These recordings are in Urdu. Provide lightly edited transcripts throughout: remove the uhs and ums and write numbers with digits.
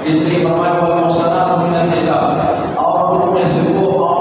اس لیے فرمایا والمحصنات من النساء، اور ان میں سے وہ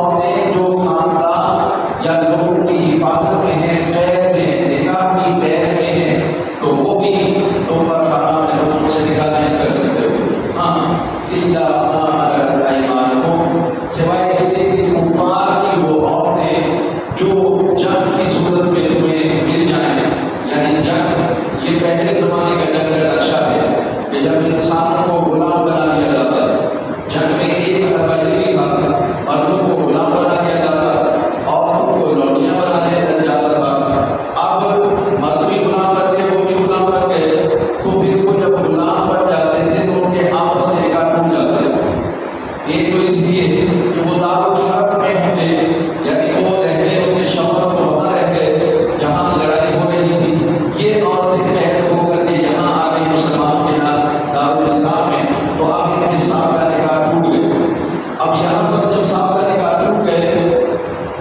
اب یہاں پر جب صاحب کا نکاح ٹوٹ گئے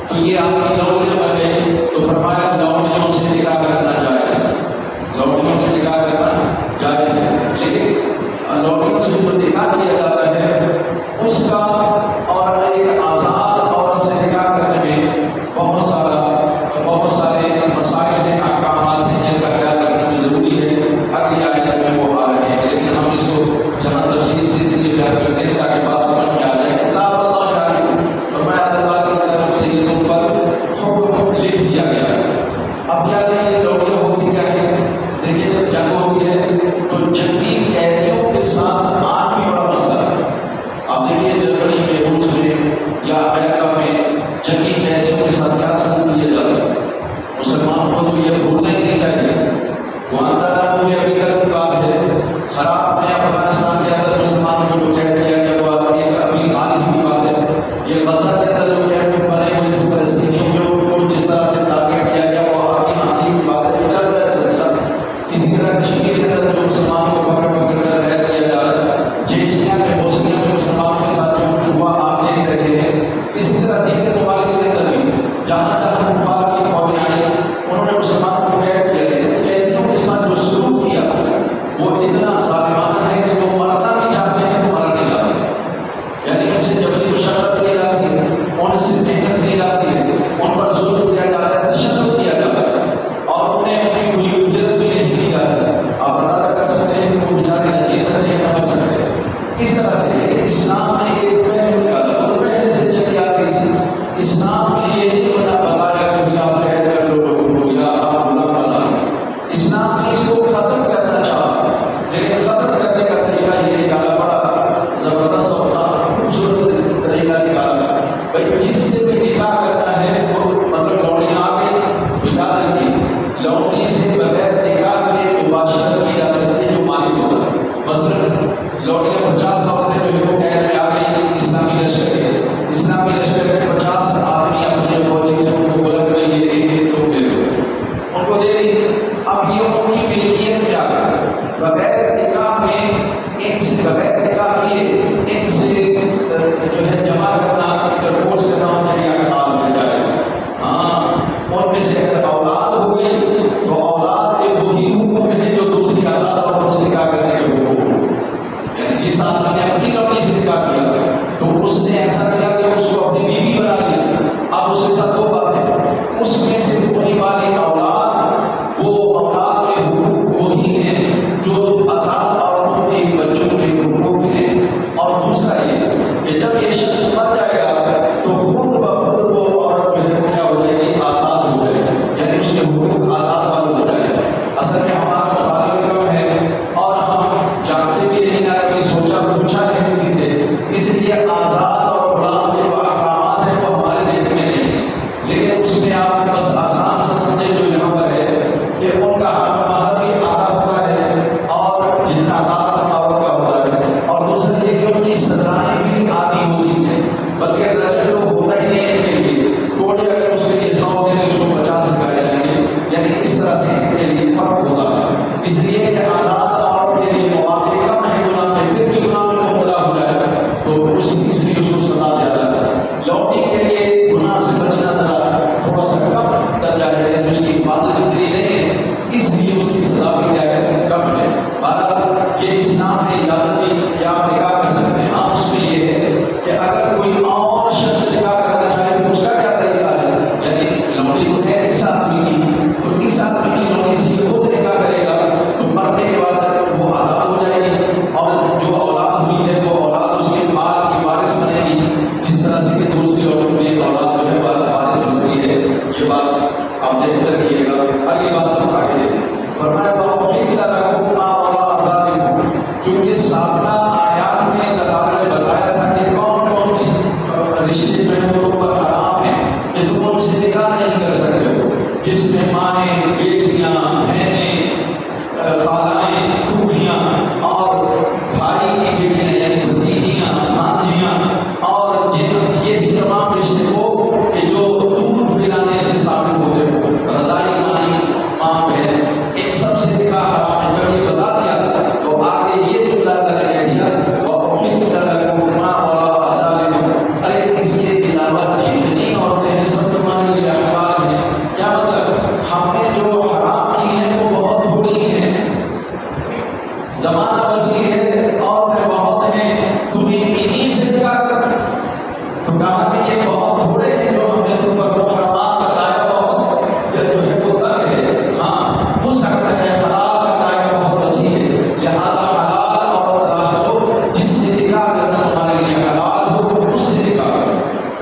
تو یہ آپ کی لوڑیاں بن گئی، تو فرمایا لوڑیوں سے نکاح کرنا جائز ہے، لوڑیوں سے نکاح کرنا جائز ہے، لیکن لوڑیوں سے جو نکاح کیا جاتا ہے اس کا اور ایک آزاد عورت سے نکاح کرنے میں بہت سارے مسائل ہیں، احکامات ہیں جن کا خیال رکھنا بھی ضروری ہے۔ اگلی آیت میں وہ آ رہے ہیں، لیکن ہم اس کو یہاں تفصیل سے اس لیے بیان کرتے ہیں تاکہ بات سمجھ میں آ جائے۔ کتاب اللہ جاری فرمایا اللہ کی طرف سے ان پر حکم لکھ دیا گیا۔ اب کیا کہ یہ لوڑیاں ہوتی کیا ہے؟ دیکھیے جب جنگ ہوتی ہے تو جنگی قیدیوں کے ساتھ آج بھی بڑا مسئلہ ہے۔ اب دیکھیے جرمنی میں، روس میں یا امریکہ میں جنگی قیدیوں کے ساتھ کیا سلوک کیا جاتا ہے؟ مسلمانوں کو تو یہ بھولنا ہی نہیں چاہیے۔ گوانتانامو میں ابھی تک کی بات ہے، خراب میں افغانستان کے اندر مسلمانوں کو جو قید کیا گیا وہ ایک ابھی حال ہی کی بات ہے۔ یہ غزہ کے اندر جو قید بنے ہوئے جو فلسطینیوں کو جس طرح سے ٹارگیٹ کیا گیا وہ ابھی حال ہی کی بات ہے، جو چل رہا ہے سلسلہ۔ اسی طرح کشمیر کے اندر جو مسلمانوں کو پکڑ کر قید کیا جا رہا ہے، چیچنیا میں، بوسنیا میں مسلمانوں کے ساتھ جو ہوا آپ دیکھ رہے ہیں۔ اسی طرح دیگر ممالک کے اندر بھی جہاں تک کفار کی فوجیں آئی انہوں نے مسلمانوں کو قید کیا، لیکن قیدیوں کے ساتھ جو سلوک کیا وہ اتنا ظالمانہ ہے کہ وہ مرنا بھی چاہتے ہیں تو مر نہیں جاتے، یعنی ان سے جبری مشقت کی جاتی ہے، ان سے محنت کی جاتی ہے، ان پر ظلم کیا جاتا ہے، تشدد کیا جاتا ہے اور انہیں ان کی کوئی اجرت بھی نہیں دی جاتی۔ آپ اندازہ کر سکتے ہیں کہ وہ بیچارے نہ جی سکتے ہیں نہ مر سکتے ہیں۔ اس طرح سے لیکن اسلام نے ایک پہلو نکالا، وہ پہلے سے چلی آ رہی تھی۔ اسلام نے یہ نہیں بتایا کہ آپ قید کر لو لوگوں کو یا آپ غلام بنا لیں۔ اسلام نے اس کو ختم کرنا چاہا، لیکن ختم کرنے کا طریقہ یہ نکالا، بڑا زبردست اور خوبصورت طریقہ نکالا۔ بھائی جس سے بھی نکاح کرنا ہے وہ مطلب لوڑیاں آ گئی بجا دی، لوڑی سے بغیر نکاح کے مباشرت کی جا سکتی ہے جو مالک ہوگا۔ مثلاً لوڑیاں 50 عورتیں جو ہے وہ قید میں آ گئی اسلامی لشکر کے، اسلامی لشکر کے 50 آدمی اپنے فوجی کے ان کو بلند کر یہ ایک لوگ دے دو، ان کو دے دی۔ اب یہ ان کی ملکیت میں آ گئی، بغیر نکاح میں ان سے بغیر نکاح کیے ان سے جو ہے جمع کرنا، انٹرپوز کرنا ان کے لیے حلال ہو جائے۔ ہاں ان میں سے اگر اولاد ہو گئی تو اولاد کے وہی حقوق ہیں جو دوسری آزاد عورتوں سے نکاح کرنے کے حقوق ہیں، یعنی جس آدمی نے اپنی لوڑی سے نکاح کیا تو اس نے ایسا کیا کہ اس کو اپنی بیوی بنا لیا۔ اب اس کے ساتھ دو باتیں، اس میں سے ہونے والی اولاد وہ اولاد کے حقوق وہی ہیں جو آزاد عورتوں کے بچوں کے حقوق ہیں، اور دوسرا یہ کہ جب یہ شخص مر جائے گا تو خود بخود وہ عورت جو ہے وہ کیا ہو جائے گی؟ آزاد ہو جائے گی، یعنی اس کے حقوق آزاد والے ہو جائے گا۔ اصل میں ہمارا مطالبہ کم ہے اور ہم جانتے بھی نہیں، نہ کبھی سوچا پوچھا ہے کسی سے، اس لیے آزاد اور غلام کے جو احکامات ہیں وہ ہمارے ذہن میں نہیں ہیں۔ لیکن اس میں آپ بس آسان سے سمجھیں جو یہاں پر ہے کہ ان کا حق مہر بھی آدھا ہوتا ہے اور جتنا عورت کا ہوتا ہے، اور دوسرا یہ کہ ان کی سزائیں بھی آدھی ہوتی ہیں، بلکہ رجل تو ہوتا ہی نہیں ہے ان کے لیے، کوڑے اگر اس کے لیے 100 دیں تو اس کو 50 سکھائے جائیں گے، یعنی اس طرح سے ان کے لیے فرق ہوگا۔ اس لیے کہ آزاد عورت کے لیے مواقع کم ہے گناہ کے، پھر بھی گناہ میں مبتلا ہو جائے تو اس لیے اس کو سزا زیادہ ہے۔ لوٹی کے لیے گناہ سے بچنا ذرا تھوڑا سا کم درجہ ہے، یعنی اس کی حفاظت اتنی نہیں ہے، اس لیے اس کی سزا بھی کیا ہے؟ کم ہے۔ بہرحال یہ اسلام نے اجازت دی کہ آپ نکاح کر سکتے ہیں۔ ہاں اس میں یہ ہے کہ اگر کوئی اور شخص نکاح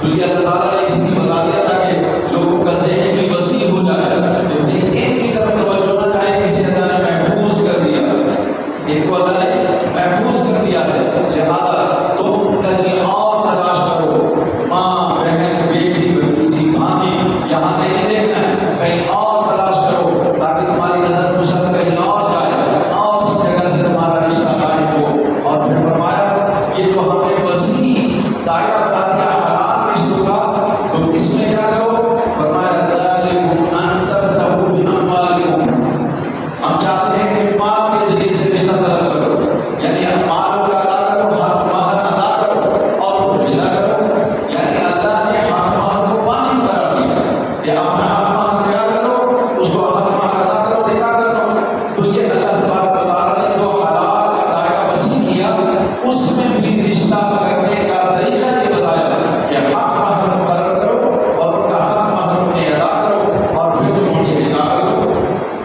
تو یہ اللہ تعالیٰ نے اس لیے بتا دیا تھا کہ لوگوں کا ذہن بھی وسیع ہو جائے کہ بھائی ایک کی طرف توجہ نہ جائے، اسے اللہ نے محفوظ کر دیا، ایک کو اللہ نے محفوظ کر دیا ہے، لہٰذا تم کہیں اور تلاش کرو، ماں بہن بیٹی بھتیجی بھانجی یہاں نہیں دیکھنا ہے، کہیں اور تلاش کرو تاکہ تمہاری نظر مسل کہیں اور جائے اور اس جگہ سے تمہارا رشتہ قائم ہو۔ اور پھر فرمایا یہ جو ہم نے وسیع دائرہ بنا دیا حلال رشتوں کا، تو اس میں کیا کرو؟ فرمایا ذالکم ان تبتغوا باموالکم، ہم چاہتے ہیں کہ مال کے ذریعے سے رشتہ طلب کرو، یعنی مال کا ادا کرو، حق مہر ادا کرو اور رشتہ کرو، یعنی اللہ نے حق مہر کو واجب قرار دیا کہ اپنا حق مہر کیا کرو، اس کو حق مہر ادا کرو، نکاح کرو۔ تو یہ اللہ تبارک و تعالیٰ نے جو حلال کا دائرہ وسیع کیا، اس میں بھی رشتہ کرنے کا طریقہ یہ بتایا کہ حق مہر مقرر کرو اور ان کا حق مہر انہیں ادا کرو اور پھر تم ان سے نکاح کرو۔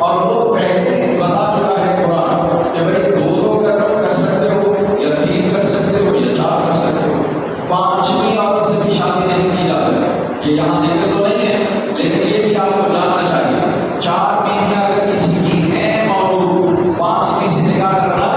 اور وہ پہلے بتا چکا ہے قرآن کہ بھائی دو کر سکتے ہو یا تین کر سکتے ہو یا چار کر سکتے ہو، پانچویں عورت سے بھی شادی نہیں کی جا سکتی، یہ یہاں ذکر تو نہیں ہے لیکن یہ بھی آپ کو جاننا چاہیے، چار بیویاں اگر کسی کی ہیں موجود، پانچویں سے نکاح کرنا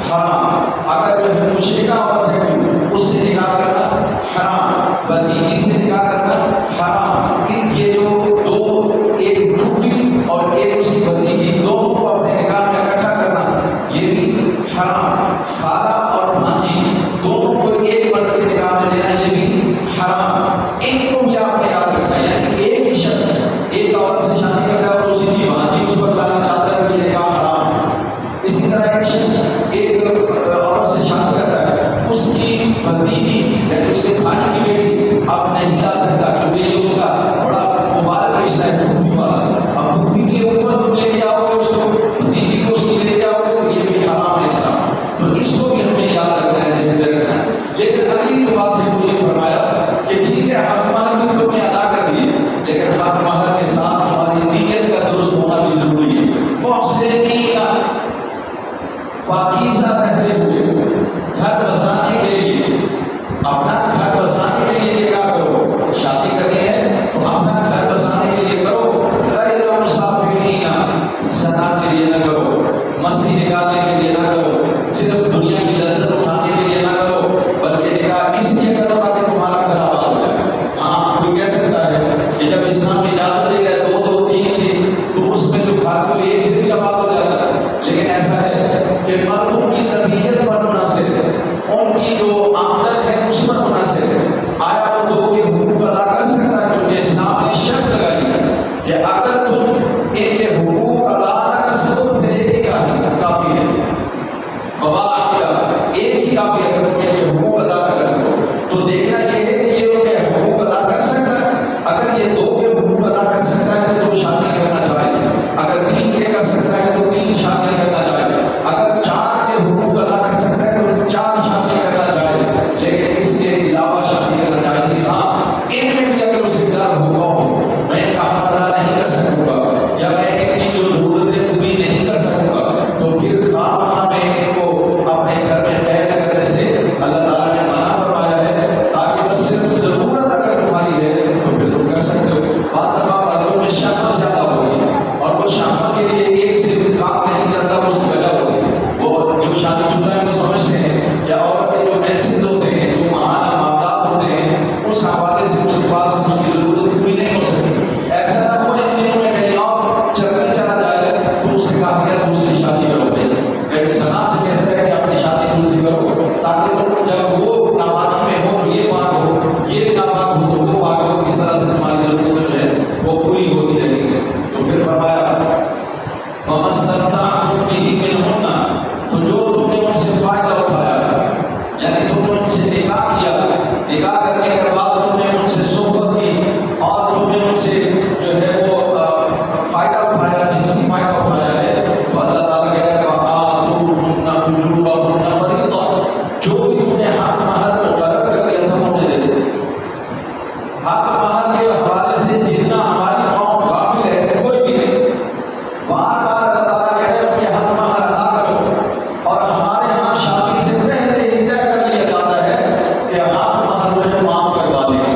حرام، اگر جو ہے مشرکہ عورت ہے اس سے نکاح کرنا حرام، بھتیجی سے نکاح کرنا حرام، یہ جو دو ایک ٹوٹی اور ایک اس کی بھتیجی دونوں کو اپنے نکاح میں اکٹھا کرنا یہ بھی حرام، خالہ اور بھانجی دونوں کو ایک مرد کے نکاح میں دینا یہ بھی حرام، ان کو بھی آپ نے یاد رکھنا ہے، یعنی ایک ہی شخص ایک عورت سے شادی کرتا ہے اور اسی کی بھانجی اس پر لانا چاہتا ہے تو یہ نکاح حرام ہے۔ اسی طرح ایک شخص ایک عورت سے شادی کرتا ہے، اس کی بھتیجی یعنی اس کے بھائی کی بیٹی اب نہیں لا سکتا کیونکہ یہ اس کا بڑا مبارک رشتہ ہے پھوپھی والا، اب پھوپھی کے اوپر تم لے کے آؤ گے اس کو، بھتیجی کو اس کی لے کے آؤ گے تو یہ بھی حرام رشتہ، تو اس کو بھی ہمیں یاد رکھنا ہے، ذہن میں رکھنا ہے۔ لیکن اگلی جو بات ہے وہ یہ فرمایا کہ ٹھیک ہے حق مہر بھی تم نے ادا کر دیے لیکن حق مہر کے ساتھ ہماری نیت کا درست ہونا بھی ضروری ہے، محسنین پاکیزہ رہتے ہوئے گھر بسانے کے لیے، اپنا گھر بسانے کے لیے کیا کرو، شادی کرنی ہے تو اپنا گھر بسانے کے لیے کرو، غیر مسافرین زنا کے لیے نہ کرو، مستی نکالنے کے لیے نہ کرو، صرف دنیا کی لذت اٹھانے کے لیے نہ کرو، بلکہ نکاح اس لیے کرو تاکہ تمہارا گھر آباد ہو جائے۔ ہاں کوئی کہہ سکتا ہے کہ جب اسلام اجازت دے گا دو تین دن تو اس میں تو گھر کو ایک سے بھی آباد ہو جاتا ہے، لیکن ایسا ہے کہ مردوں کی تربیت پر منحصر، ان کی جو آمدن ہے اس پر منحصر، آیا وہ دو کے حقوق ادا کر سکتا ہے، کیونکہ اسلام نے شرط لگائی ہے کہ اگر تم ان کے حقوق ادا نہ کر سکو تو پھر ایک ہی کافی ہے، ایک ہی کافی ہے، اگر تم ان کے حقوق ادا نہ کر سکو تو دیکھنا یہ ہے کہ یہ ان کے حقوق ادا کر سکتا ہے، اگر یہ دو کے حقوق ادا کر سکتا ہے تو شادی کرنا جائز ہے، اگر تین کے کر سکتا ہے تو تین شادی کرنا جائز ہے، اگر چار کے حقوق ادا کر سکتا ہے تو چار شادی کرنا جائز ہے، لیکن اس کے علاوہ شادی کرنا جائز نہیں۔ ہاں ان میں بھی اگر اسے ڈر ہوگا ہو میں ان کا حق ادا نہیں کر سکوں گا یا میں ان کی جو ضرورتیں پوری نہیں کر سکوں گا تو پھر خواہ میں ان کو اپنے گھر میں قید کرنے سے اللہ تعالیٰ نے منع فرمایا ہے، تاکہ بس صرف ضرورت اگر تمہاری ہے تو پھر تم کر سکتے ہو۔ بعض دفعہ مردوں میں شہوت زیادہ ہوتی ہے اور وہ شہوت کے لیے ایک سے کام نہیں چلتا، وہ اس کی وجہ ہوتی ہے، وہ جو شادی شدہ ہے وہ سمجھتے ہیں کہ عورتیں جو مینسز ہوتے ہیں، جو ماہانہ معاملات ہوتے ہیں، اس حوالے سے اس کے پاس اس کی ضرورت پوری نہیں ہو سکتی، ایسا نہ ہو ان دنوں میں کہیں اور چلنے چلا جائے تو اس سے کہا کہ دوسری شادی کرو، کہ زنا سے کہتا ہے کہ اپنی شادی دوسری کرو تاکہ تم جب وہ ناپاکی میں ہو یہ پاک ہو، یہ ناپاک ہو تو وہ پاک ہو، اس طرح سے تمہاری ضرورت جو ہے وہ پوری ہوتی رہے گی۔ تو پھر فرمایا فَمَسْتَمْتَعْتُم بِهِ مِنْهُنَّ، تو جو تم نے ان سے فائدہ اٹھایا، یعنی تم نے ان سے نکاح کیا، نکاح کرنے کے بعد تم نے ان سے صحبت کی اور تم نے ان سے جو ہے وہ فائدہ اٹھایا، جنسی فائدہ اٹھایا ہے، تو اللہ تعالیٰ کہہ رہا ہے فَآتُوهُنَّ أُجُورَهُنَّ فَرِيضَةً، جو بھی تم نے حق مہر مقرر کر دیا تھا انہیں دے دے۔ حق مہر کے حوالے سے جتنا ہماری قوم غافل ہے کوئی بھی نہیں، بار بار اللہ تعالیٰ کہہ رہے ہیں کہ حق مہر ادا کرو، اور ہمارے یہاں شادی سے پہلے ہی طے کر لیا جاتا ہے کہ حق مہر جو ہے معاف کروا دیں گے،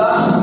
10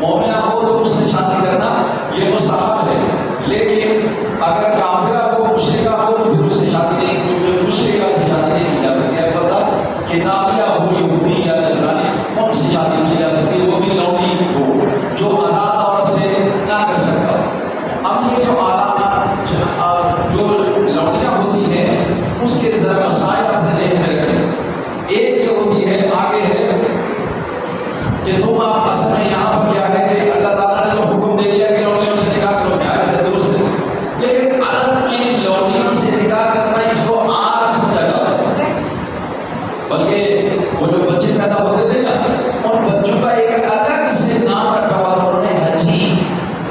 مومنہ ہو تو اس سے شادی کرنا یہ مستحب ہے، لیکن اگر کافرہ ہو مشرکہ ہو تو پھر اس سے شادی نہیں، کیونکہ مشرکہ سے شادی نہیں کی جا سکتی ہے، البتہ کتابیہ ہو یہودی یا نصرانی ان سے شادی کی جا سکتی، وہ بھی لونڈی ہو جو آزاد عورت سے نہ کر سکتا۔ اب یہ جو جو لونڈیاں ہوتی ہیں اس کے ذرا مسائل اپنے ذہن میں رکھیں۔ ایک یہ ہوتی ہے آگے ہے کہ تم آپ اصل میں یہاں پر کیا ہے کہ اللہ تعالیٰ نے تو حکم دے دیا کہ لونڈیوں سے نکاح کرو، کیا ہے درست ہے، لیکن عرب میں لونڈیوں سے نکاح کرنا اس کو عار سمجھا جاتا ہے، بلکہ وہ جو بچے پیدا ہوتے تھے نا ان بچوں کا ایک الگ سے نام رکھا ہوا تھا، انہوں نے حجین،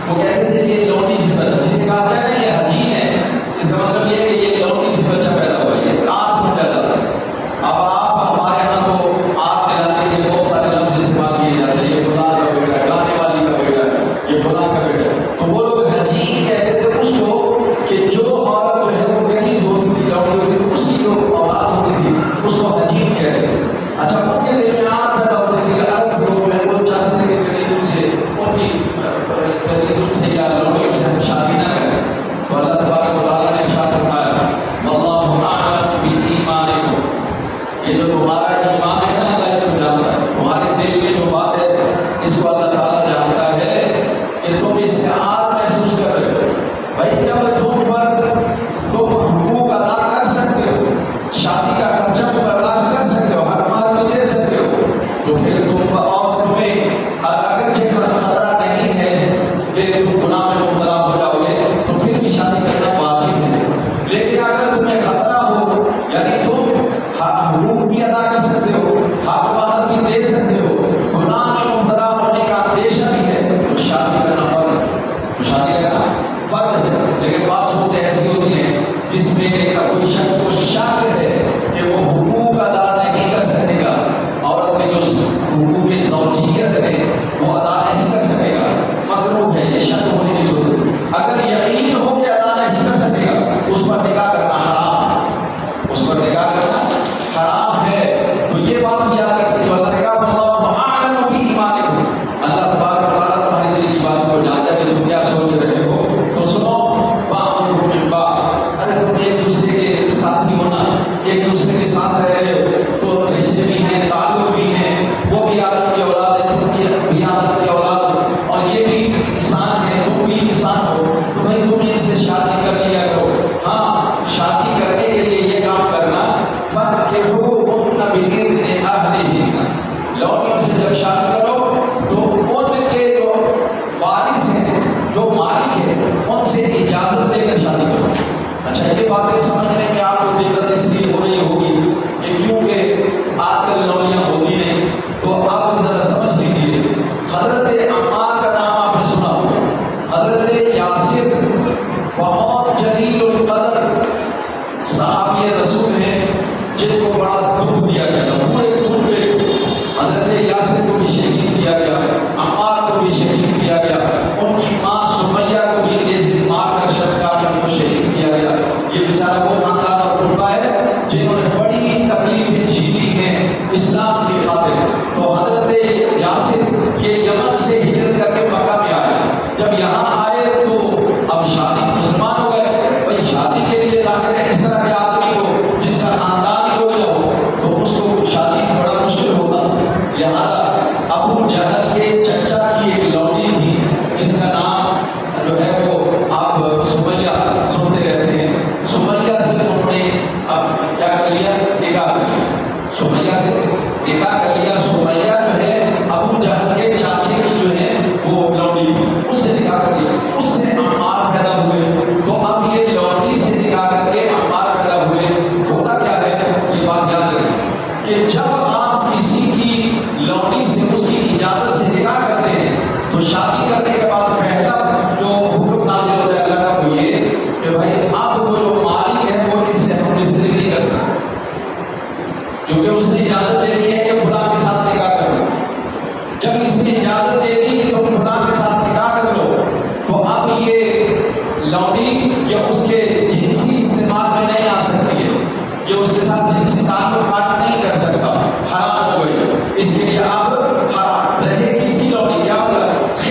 وہ کہتے تھے یہ لونڈی سے پیدا، جسے کہا جائے نا یہ حجین ہے، اس کا مطلب یہ ہے کہ یہ لونڈی سے بچہ پیدا ہوا ہے، یہ عار سمجھا جاتا ہے۔ اب آپ ہمارے یہاں تو عار دلانے کے لیے بہت سارے لفظ استعمال کیے جاتے ہیں، یہ فلاں کا بیٹا ہے، گانے والی کا بیٹا ہے، یہ فلاں کا بیٹا ہے، تو وہ لوگ حجین کہتے تھے اس کو کہ جو عورت جو ہے وہ کنیز ہوتی تھی، لونڈی ہوتی تھی، اس کی جو اولاد ہوتی تھی اس کو حجین کہتے تھے۔ اچھا ان کے دل میں عار پیدا ہوتی تھی کہ عرب لوگ ہیں وہ چاہتے تھے کہ کنیزوں سے ان کی کنیزوں سے یا لونڈیوں سے ہم شادی نہ کریں، تو اللہ تبارک و تعالیٰ نے ارشاد فرمایا واللہ اعلم بایمانکم، یہ جو تمہارا ایمان ہے نا اللہ اس کو جانتا ہے، تمہارے دل میں جو بات ہے اس کو اللہ تعالیٰ جانتا ہے کہ تم اس سے عار محسوس کر رہے ہو۔ بھائی جب تم پر تم حقوق ادا کر سکتے ہو، شادی کا خرچہ بھی برداشت کر سکتے ہو، حق مال بھی دے سکتے ہو، تو پھر تم اور تمہیں اگرچہ خطرہ نہیں ہے کہ تم گناہ میں مبتلا ہو جاؤ گے تو پھر بھی شادی کرنا واجب ہے، لیکن اگر تمہیں خطرہ ہو یعنی تم حقوق بھی ادا کر سکتے ہو، حق مال بھی دے سکتے ہو، گناہ میں مبتلا ہونے کا اندیشہ بھی ہے تو شادی کرنا فرض ہے، تو شادی کرنا فرض ہے۔ لیکن بعض صورتیں ایسی ہوتی ہیں جس میں کوئی شخص کو شک ہے کہ وہ حقوق ادا نہیں کر سکے گا، عورت کے جو حقوق زوجیت ہے وہ ادا نہیں کر سکے گا، مکروہ ہے، یہ شک ہونے کی ضرورت ہے۔ اگر یقین ہو کہ ادا نہیں کر سکے گا اس پر نکاح کرنا حرام ہے، اس پر نکاح کرنا حرام ہے، تو یہ بات بھی یاد رکھیں جو اللہ نے کہا واللہ اعلم بایمانکم، اللہ تبارک و تعالیٰ تمہاری دل کی بات کو جانتا ہے کہ تم کیا سوچ رہے ہو، تو سنو بعضکم من بعض، اگر تم ایک دوسرے کے ساتھی ہونا، ایک دوسرے کے ساتھ رہ رہے ہو تو رشتے بھی ہیں، تعلق بھی ہیں، وہ بھی آدم کی اولاد ہے، تم بھی آدم کی اولاد ہو، اور یہ بھی انسان ہے، تم بھی انسان ہو، تو بھائی تم ان سے شادی کر لیا کرو۔ ہاں شادی کرنے کے لیے یہ کام کرنا فَانكِحُوهُنَّ بِإِذْنِ أَهْلِهِنَّ، لونڈیوں سے جب شادی کرو تو ان کے جو وارث ہیں، جو مالک ہیں، ان سے اجازت لے کر شادی کرو۔ اچھا یہ باتیں سمجھنے میں آپ کو دقت اس لیے ہو رہی ہوگی کہ کیونکہ آج کل لونڈیاں ہوتی نہیں، تو آپ ذرا سمجھ لیجیے، حضرت عمار کا نام آپ نے سنا ہوگا، حضرت یاسر بہت جلیل القدر صحابی رسول ہیں جن کو بڑا دکھ دیا گیا، پورے دکھ پہ حضرت یاسر کو بھی شہید کیا گیا، عمار کو بھی شہید کیا گیا، ان کی ماں سمیہ کو بھی تیز مار کر شفقات ان کو شہید کیا گیا۔ یہ بیچارہ وہ خاندان اور ٹوٹا ہے جنہوں نے بڑی تکلیفیں جھیلی ہیں اسلام کی خاطر، تو حضرت یاسر کے یمن سے ہجرت کر کے مکہ میں آئے، جب یہاں آئے تو اب شادی مسلمان ہو گئے، بھائی شادی کے لیے ظاہر ہے اس طرح کے آدمی کو جس کا خاندان ہی کوئی نہ ہو تو اس کو شادی بڑا مشکل ہوتا، لہٰذا ابو جہل کے چچا کی ایک لونڈی تھی جس کا نام جو ہے وہ آپ سمیہ سنتے رہتے ہیں، سمیہ سے انہوں نے اب کیا کر لیا، نکاح کر لیا، سمیہ سے نکاح کر لیا۔ سمیہ جو ہے ابو جہل کے چاچے کی جو ہے وہ لونڈی تھی، اس سے نکاح کر لیا، اس سے عمار پیدا ہوئے، تو اب یہ لونڈی سے نکاح کر کے عمار پیدا ہوئے۔ ہوتا کیا ہے یہ بات یاد رکھیں کہ جب آپ کسی کی لونڈی سے اس کی اجازت سے نکاح کرتے ہیں تو شادی کرنے کے بعد پہلا جو حکم نازل ہوتا ہے اللہ کا وہ یہ کہ بھائی اب وہ جو مالک ہے وہ اس سے ہم مستری نہیں کر سکتے، کیونکہ اس نے اجازت دے دی ہے کہ فلاں کے ساتھ نکاح کر لو، جب اس نے اجازت دے دی کہ تم فلاں کے ساتھ نکاح کر لو تو اب یہ لونڈی یا اس کے جنسی استعمال میں نہیں آ سکتی ہے، یہ اس کے ساتھ جنسی تعلقات نہیں کر سکتا، حرام ہو گئی، اس کے لیے اب حرام رہے گی اس کی لونڈی، کیا مطلب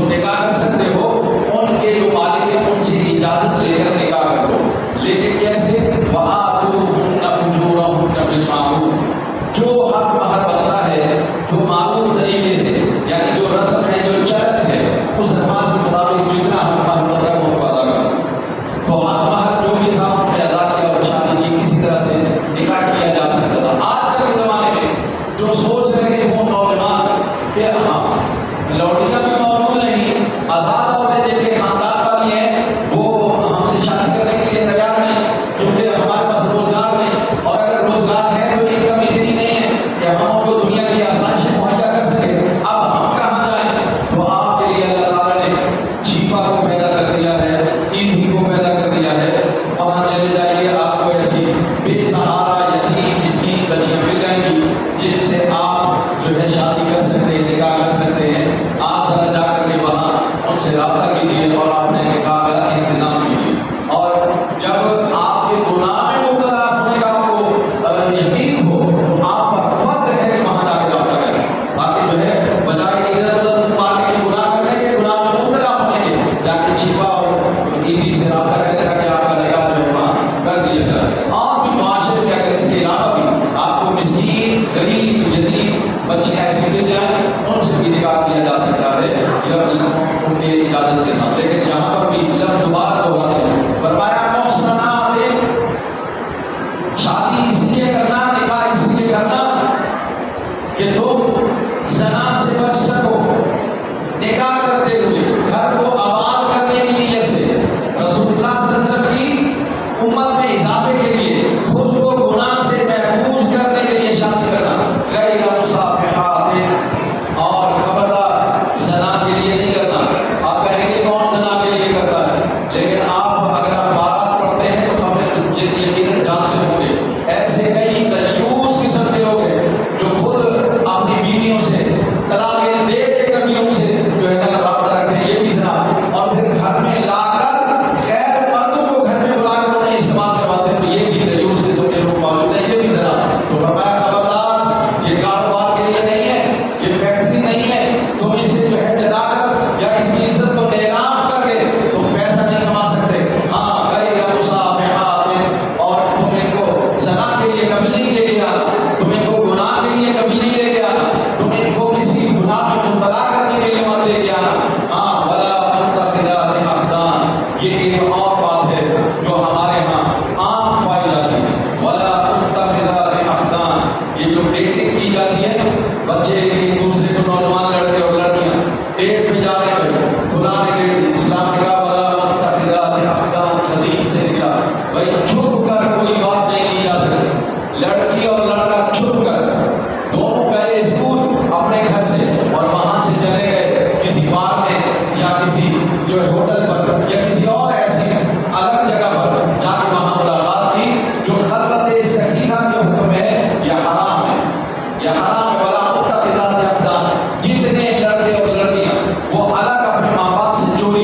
نکاح کر سکتے ہو، ان کے جو مالک ہیں ان سے اجازت لے کر نکاح کرو، لیکن کیسے؟ وَآتُوهُنَّ أُجُورَهُنَّ بِالْمَعْرُوفِ، جو حق مہر بنتا ہے جو معروف طریقے سے، یعنی جو رسم ہے جو چلن ہے اس رواج کے مطابق جتنا حق مہر بنتا ہے وہ ادا کرو۔ تو حق مہر جو بھی تھا ان نے ادا کیا اور شادی کی، کسی طرح سے نکاح کیا جا سکتا تھا۔ آج کل کے زمانے میں جو سوچ رہے ہوں نوجوان کہ ہاں لوڑیاں بھی موجود نہیں، آزاد عورتیں جن کے خاندان والی ہیں وہ ہم سے شادی کرنے کے لیے تیار نہیں کیونکہ ہمارے پاس روزگار نہیں، اور اگر روزگار ہے تو انکم اتنی نہیں ہے کہ ہم ان کو دنیا کی آسائشیں مہیا کر سکیں، اب ہم کہاں جائیں؟ تو آپ کے لیے اللہ تعالیٰ نے چھیپا کو پیدا کر دیا ہے، ایندھی کو پیدا کر دیا ہے، وہاں چلے جائیے آپ کو ایسی بے سہارا یتیم مسکین بچیاں مل جائیں گی جن سے آپ جو ہے شادی کر سکتے ہیں، نکاح کر سکتے ہیں۔ آپ ذرا جا کر کے وہاں ان سے رابطہ کیجیے اور آپ نے نکاح کا انتظام کیجیے، اور جب آپ کے گناہ میں مبتلا ہونے کا آپ کو یقین ہو تو آپ پر فرض ہے کہ وہاں جا کے رابطہ کریں، باقی جو ہے بجائے ادھر ادھر مارنے کے گناہ کرنے کے، گناہ میں مبتلا ہونے کے، جا کے چھپا اور ایندھی سے رابطہ کریں تاکہ آپ کا نکاح جو ہے وہاں کر دیا جائے۔ اور بھی معاشرے میں اگر اس کے علاوہ بھی آپ کو مسکین غریب یتیم بچیاں ایسی مل جائیں ان سے بھی نکاح کیا جا سکتا ہے ان کی اجازت کے ساتھ، لیکن یہاں پر بھی لفظ دوبارہ دہراتے ہیں، فرمایا محصنات، شادی اس لیے کرنا، نکاح اس لیے کرنا کہ تم زنا سے بچ سکو، نکاح کرتے ہوئے گھر کو آباد کرنے کی نیت سے، رسول اللہ صلی اللہ علیہ وسلم کی امت میں اضافے کے لیے، خود کو گناہ سے محفوظ کرنے کے لیے شادی کرنا، غیر مصافحات، اور خبردار زنا کے لیے نہیں کرنا۔ آپ کہیں گے کون زنا کے لیے کرتا ہے، لیکن آپ اگر اخبارات پڑھتے ہیں تو ہمیں یقیناً جانتے ہوں گے ایسے کئی تجوز قسم کے لوگ ہیں جو خود اپنی بیویوں سے طلاق دے کے کبیوں سے جو ہے نا رابطہ رکھتے ہیں، یہ بھی زنا، اور پھر گھر میں لا کر غیر مردوں کو گھر میں بلا کر انہیں استعمال کرواتے ہیں، تو یہ بھی تجوز قسم کے لوگ موجود ہیں، یہ بھی زنا۔ تو فرمایا خبردار، یہ کاروبار کے لیے نہیں ہے، یہ فیکٹری نہیں ہے، تم اسے جو ہے چلا کر یا اس کی عزت کو نیلام کر کے تم پیسہ نہیں کما سکتے۔ ہاں غیر مصافحات، اور تم ان کو زنا کے لیے کبھی نہیں لے کے آنا، تم ان کو گناہ کے لیے کبھی نہیں لے کے آنا، تم ان کو کسی گناہ میں مبتلا کرنے کے لیے مت لے کے آنا۔ ہاں ولا متخذات اخدان، یہ ایک اور بات ہے جو ہمارے ہاں عام پائی جاتی ہے، ولا متخذات اخدان، یہ جو ڈیٹنگ کی جاتی ہے بچے ایک دوسرے کو، نوجوان لڑکے اور لڑکیاں ڈیٹ پہ جا رہے ہیں، فلاں نے ڈیٹ، اسلام نے کہا ولا متخذات اخدان، حدیث سے نکلا بھائی چھپ کر کوئی بات نہیں کی جا سکتی، لڑکی اور لڑکا چھپ کر دونوں پہلے اسکول اپنے گھر سے اور وہاں سے چلے گئے کسی بار میں یا کسی جو ہے ہوٹل پر یا کسی اور ایسی الگ جگہ پر جا کے وہاں ملاقات کی، جو خلوت صحیحہ کے حکم ہے یہ حرام ہے، یہ حرام ہے۔ ولا متخذات اخدان، جتنے لڑکے اور لڑکیاں وہ الگ اپنے ماں باپ سے چوری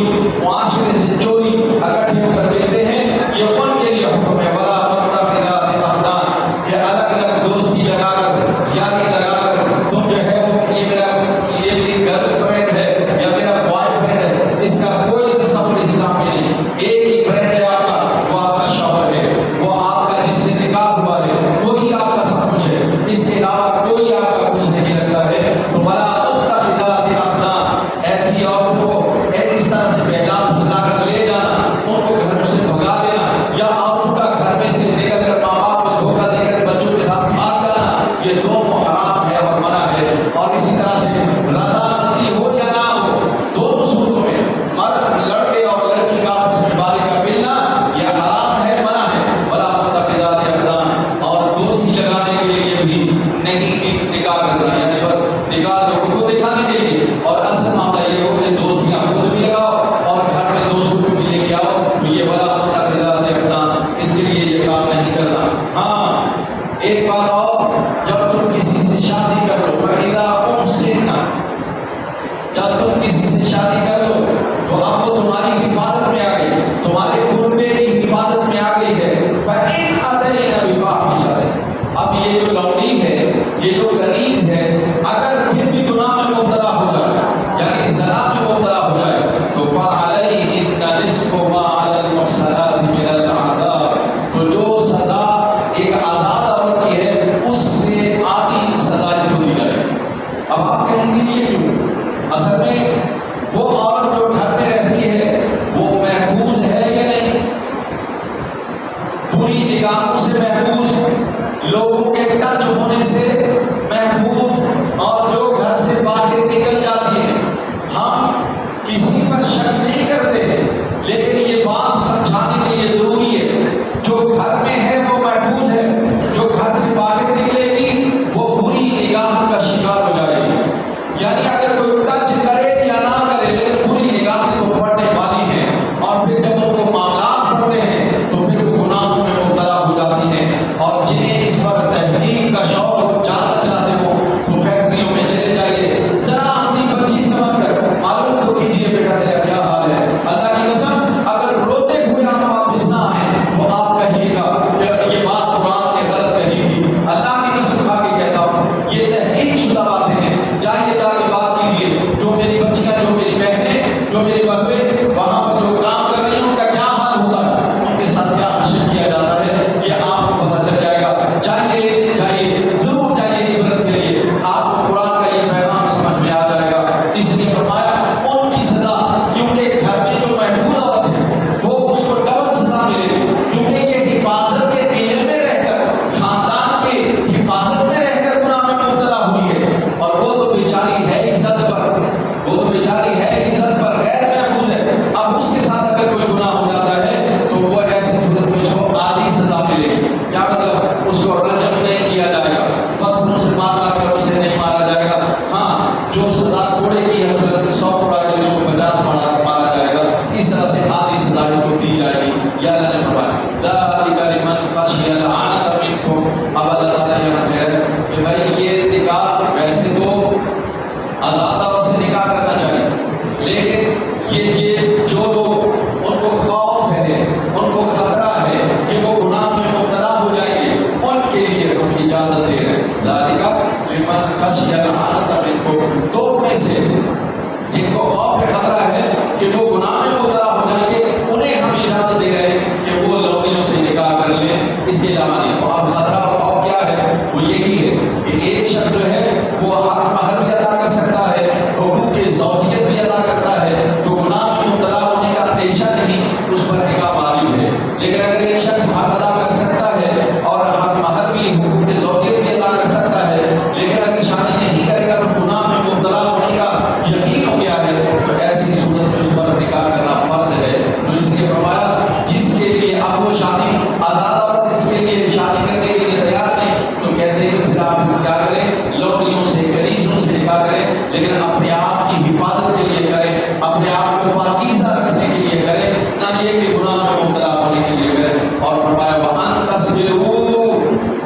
پہ خطرہ ہے کہ وہ گناہ میں مبتلا ہو جائیں گے، انہیں ہم اجازت دے رہے ہیں کہ وہ لونڈیوں سے نکاح کر لیں، اس کے علاوہ نہیں۔ تو اب خطرہ اور کیا ہے؟ وہ یہی ہے کہ ایک شخص جو ہے وہ حق مہر بھی ادا کر سکتا ہے، حقوق زوجیت بھی ادا کرتا ہے، تو گناہ میں مبتلا ہونے کا اندیشہ نہیں، اس پر نکاح واجب ہے۔ لیکن اگر ایک شخص حق ادا کر سکتا ہے اور حق مہر بھی حقوق زوجیت بھی ادا کر سکتا ہے، لیکن اگر شادی نہیں کرے گا تو گناہ میں مبتلا ہونے کا یقین ہو گیا ہے، تو ایسی صورت میں اس پر نکاح کرنا فرض ہے۔ تو اس لیے فرمایا جس کے لیے اب وہ شادی آزاد عورت اس کے لیے شادی کرنے کے لیے تیار نہیں، تو کہتے ہیں کہ پھر آپ کیا کریں؟ لونڈیوں سے، کنیزوں سے نکاح کریں، لیکن اپنے آپ کی حفاظت کے لیے کریں، اپنے آپ کو پاکیزہ رکھنے کے لیے کریں، نہ یہ کہ گناہ میں مبتلا ہونے کے لیے کریں۔ اور فرمایا وَأَن تَصْبِرُوا،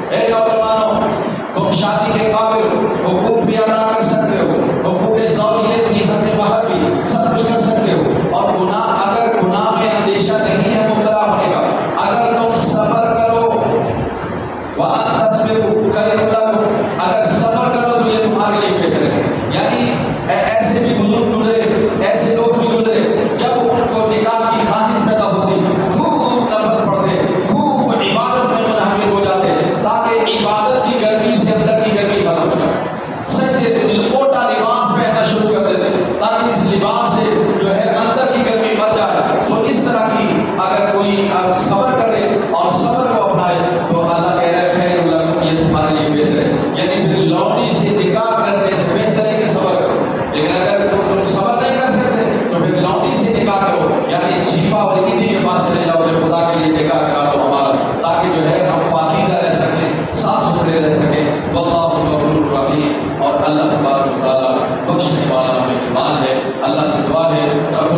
اے نوجوانوں تم شادی کے قابل ہو، حقوق بھی ادا کر سکتے ہو، حقوق زوجیت بھی، حق مہر بھی، سب کچھ کر سکتے ہو، اور اگر گناہ میں اندیشہ نہیں ہے مبتلا ہونے کا، اگر تم صبر کرو، وَأَن تَصْبِرُوا خَيْرٌ لَكُمْ، اگر صبر کرو تو یہ تمہارے لیے بہتر ہے۔ یعنی ایسے بھی بزرگ گزرے، ایسے لوگ بھی گزرے، جب ان کو نکاح کی خواہش پیدا ہوتی خوب نفل پڑھتے، خوب عبادت میں منہمک ہو جاتے، تاکہ عبادت کی گرمی سے اندر کی گرمی ختم ہو جائے، سجدے موٹا لباس پہننا شروع کر دیتے تاکہ اس لباس سے جو ہے اندر کی گرمی مر جائے۔ تو اس طرح کی اگر کوئی صبر کرے اور صبر کو اپنائے تو اللہ کہہ رہا ہے خیر لکم، یہ تمہارے لیے بہتر ہے۔ یعنی پھر لونڈی سے نکاح کرنے سے بہتر ہے کہ صبر کرو، لیکن اگر تم صبر نہیں کر سکتے تو پھر لونڈی سے نکاح کرو، یعنی چھیپا اور عیدی کے پاس چلے جاؤ کہ خدا کے لیے نکاح کرا دو ہمارا، تاکہ جو ہے ہم پاکیزہ رہ سکیں، صاف ستھرے رہ سکیں۔ واللہ غفور رحیم، اور اللہ تبارک و تعالیٰ بخشنے والا مہربان ہے۔ اللہ سے دعا ہے رب